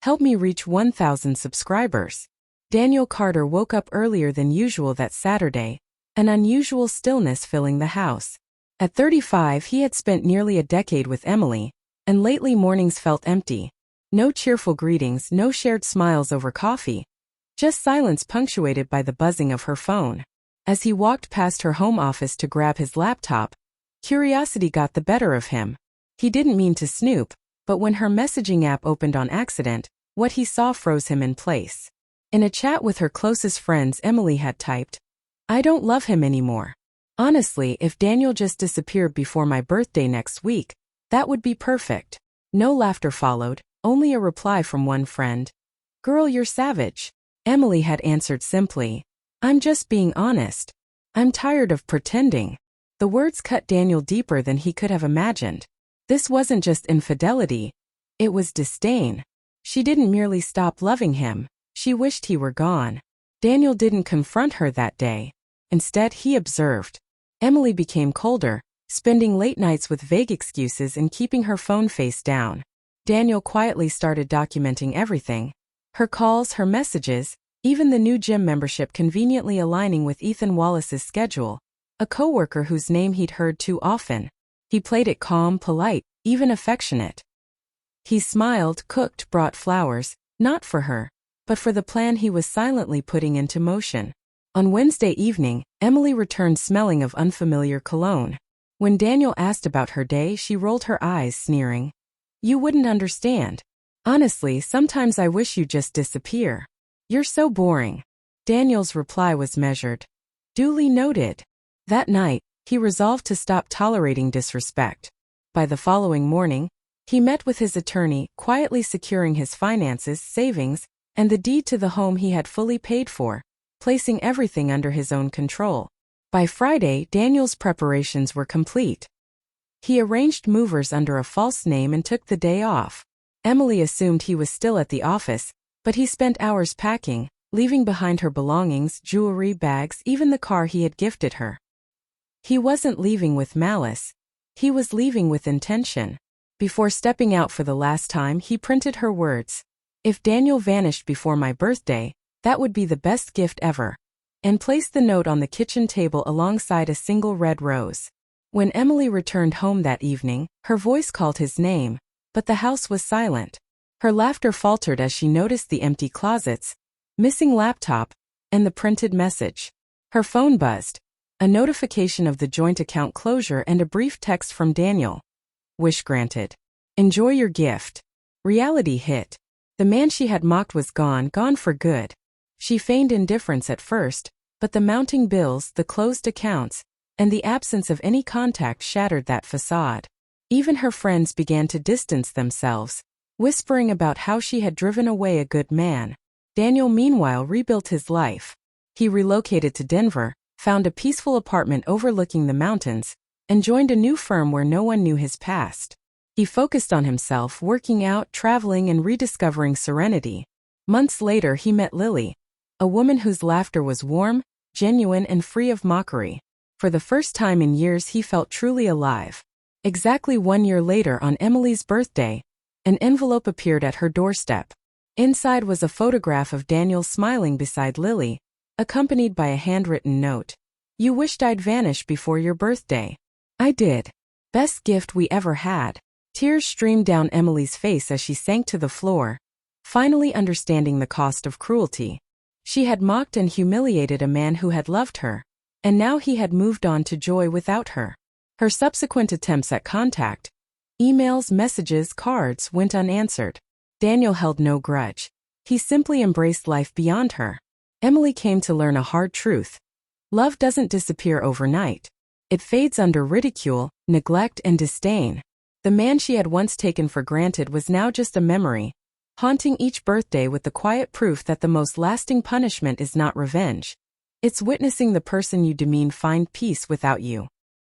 Help me reach 1,000 subscribers. Daniel Carter woke up earlier than usual that Saturday, an unusual stillness filling the house. At 35, he had spent nearly a decade with Emily, and lately mornings felt empty. No cheerful greetings, no shared smiles over coffee. Just silence punctuated by the buzzing of her phone. As he walked past her home office to grab his laptop, curiosity got the better of him. He didn't mean to snoop, but when her messaging app opened on accident, what he saw froze him in place. In a chat with her closest friends, Emily had typed, "I don't love him anymore. Honestly, if Daniel just disappeared before my birthday next week, that would be perfect." No laughter followed, only a reply from one friend. "Girl, you're savage." Emily had answered simply, "I'm just being honest. I'm tired of pretending." The words cut Daniel deeper than he could have imagined. This wasn't just infidelity, it was disdain. She didn't merely stop loving him, she wished he were gone. Daniel didn't confront her that day. Instead, he observed. Emily became colder, spending late nights with vague excuses and keeping her phone face down. Daniel quietly started documenting everything. Her calls, her messages, even the new gym membership conveniently aligning with Ethan Wallace's schedule, a coworker whose name he'd heard too often. He played it calm, polite, even affectionate. He smiled, cooked, brought flowers, not for her, but for the plan he was silently putting into motion. On Wednesday evening, Emily returned smelling of unfamiliar cologne. When Daniel asked about her day, she rolled her eyes, sneering. "You wouldn't understand. Honestly, sometimes I wish you'd just disappear. You're so boring." Daniel's reply was measured. Duly noted. That night, he resolved to stop tolerating disrespect. By the following morning, he met with his attorney, quietly securing his finances, savings, and the deed to the home he had fully paid for, placing everything under his own control. By Friday, Daniel's preparations were complete. He arranged movers under a false name and took the day off. Emily assumed he was still at the office, but he spent hours packing, leaving behind her belongings, jewelry, bags, even the car he had gifted her. He wasn't leaving with malice. He was leaving with intention. Before stepping out for the last time, he printed her words. "If Daniel vanished before my birthday, that would be the best gift ever," and placed the note on the kitchen table alongside a single red rose. When Emily returned home that evening, her voice called his name, but the house was silent. Her laughter faltered as she noticed the empty closets, missing laptop, and the printed message. Her phone buzzed. A notification of the joint account closure and a brief text from Daniel. "Wish granted. Enjoy your gift." Reality hit. The man she had mocked was gone for good. She feigned indifference at first, but the mounting bills, the closed accounts, and the absence of any contact shattered that facade. Even her friends began to distance themselves, whispering about how she had driven away a good man. Daniel meanwhile rebuilt his life. He relocated to Denver, found a peaceful apartment overlooking the mountains, and joined a new firm where no one knew his past. He focused on himself, working out, traveling, and rediscovering serenity. Months later, he met Lily, a woman whose laughter was warm, genuine, and free of mockery. For the first time in years, he felt truly alive. Exactly 1 year later, on Emily's birthday, an envelope appeared at her doorstep. Inside was a photograph of Daniel smiling beside Lily, accompanied by a handwritten note. "You wished I'd vanish before your birthday. I did. Best gift we ever had." Tears streamed down Emily's face as she sank to the floor, finally understanding the cost of cruelty. She had mocked and humiliated a man who had loved her, and now he had moved on to joy without her. Her subsequent attempts at contact, emails, messages, cards, went unanswered. Daniel held no grudge. He simply embraced life beyond her. Emily came to learn a hard truth. Love doesn't disappear overnight. It fades under ridicule, neglect, and disdain. The man she had once taken for granted was now just a memory, haunting each birthday with the quiet proof that the most lasting punishment is not revenge. It's witnessing the person you demean find peace without you.